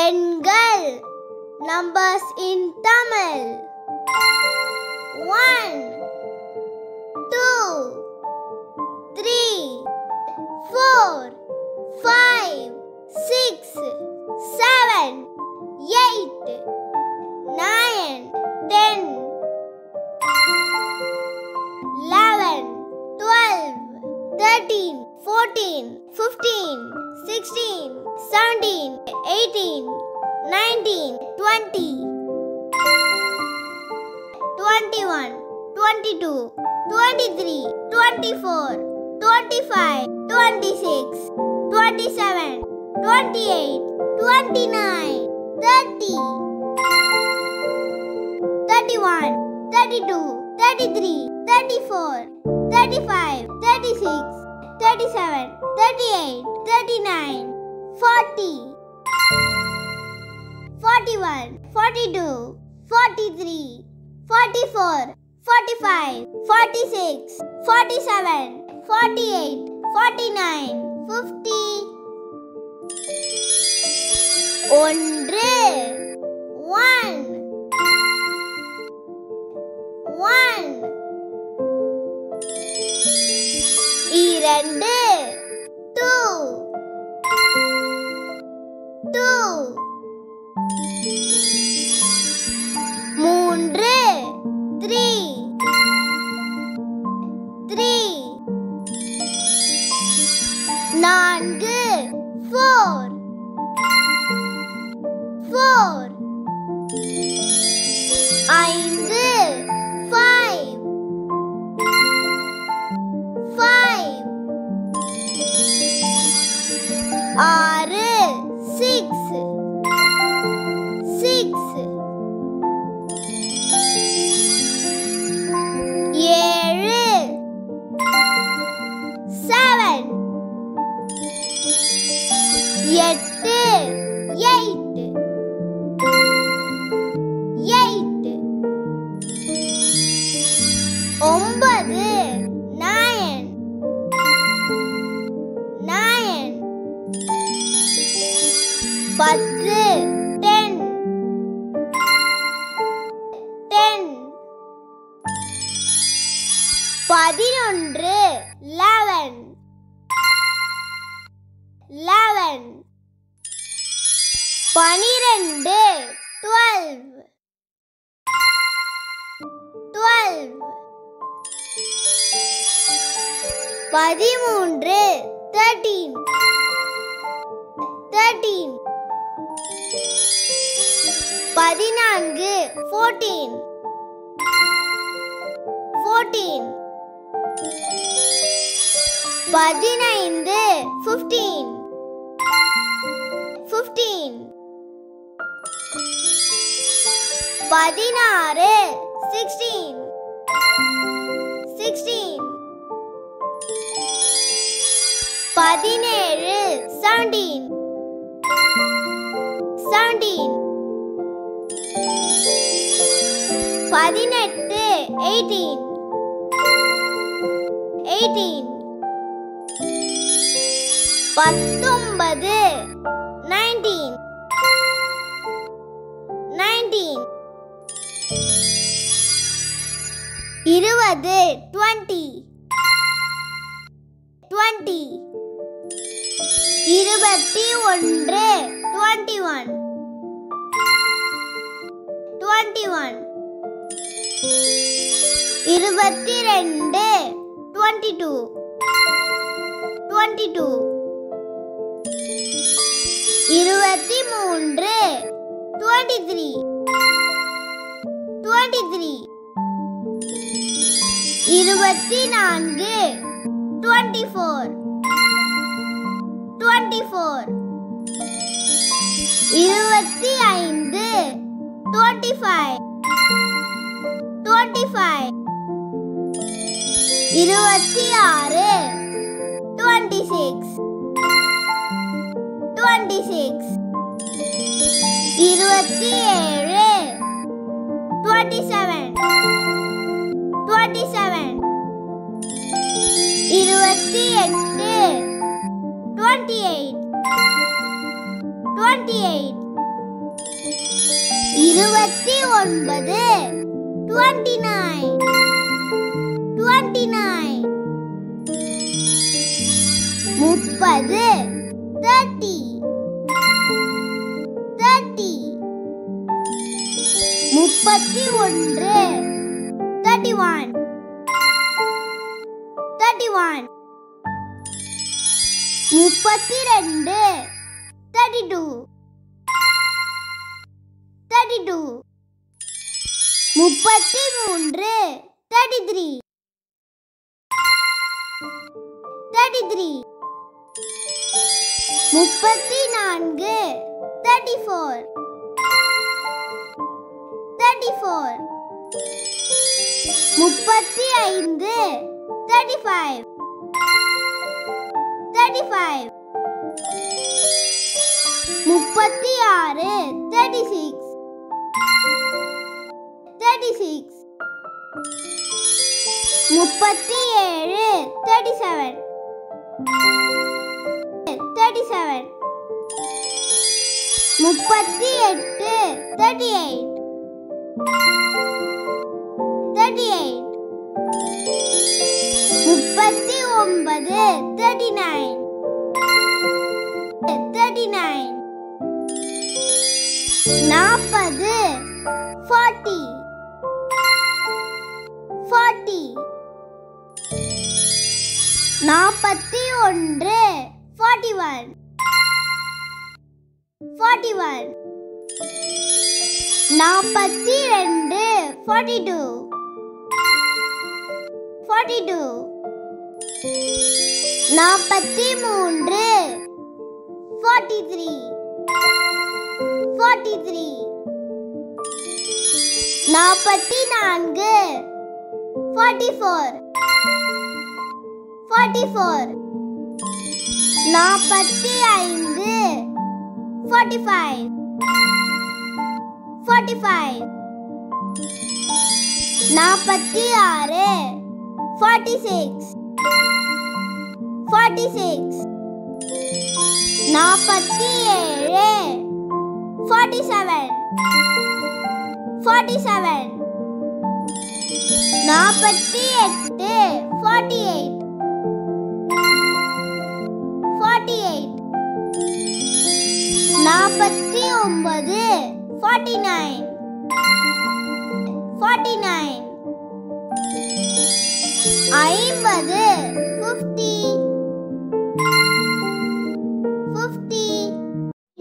எண்கள் numbers in Tamil 1 2 3 4 5 6 7 8 9 10 11 12 13 14 15 16 17 18 19 20 21 22 23 24 25 26 27 28 29 30 31 32 33 34 35 36 37 38 39 40 41 42 43 44 45 46 47 48 49 50 ஒன்று 1 இரண்டு 2 மூன்று 3 நான்கு 4 ஐந்து 5 ஆறு 6 ஏழு 7 எட்டு 8 ஒன்பது 9 பத்து 10 பதினொன்று 11 பனிரெண்டு 12 பதிமூன்று 13 பதினான்கு 14 பதினைந்து 15 பதினாறு 16 பதினேழு 17 பதினெட்டு 18 பத்தொன்பது 19 இருபது 20 இருபத்தி ஒன்று 21 இருபத்தி ரெண்டு 22 இருபத்தி மூன்று 23 இருபத்தி நான்கு 24 இருபத்தி ஐந்து 25 இருபத்தி ஆறு 26 இருபத்தி ஏழு 27 இருபத்தி எட்டு 28 29 29 29 30 30 30 31 31 31 32 32 32 33 33 33 34 34 34 35 35 35 36 36 36 37 37 37 38 38 38 39 39 39 40 40 40 41 41 41 42 42 42 43 43 43 44 44 44 45 45 45 46 46 46 47 47 47 48 48 48 49 49 49 50 50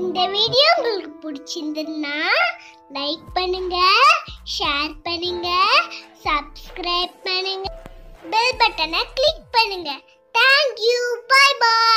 இந்த வீடியோ உங்களுக்கு பிடிச்சிருந்ததுன்னா லைக் பண்ணுங்க, ஷேர் பண்ணுங்க, சப்ஸ்கிரைப் பண்ணுங்க, பெல் பட்டனை கிளிக் பண்ணுங்க. Thank you. Bye bye.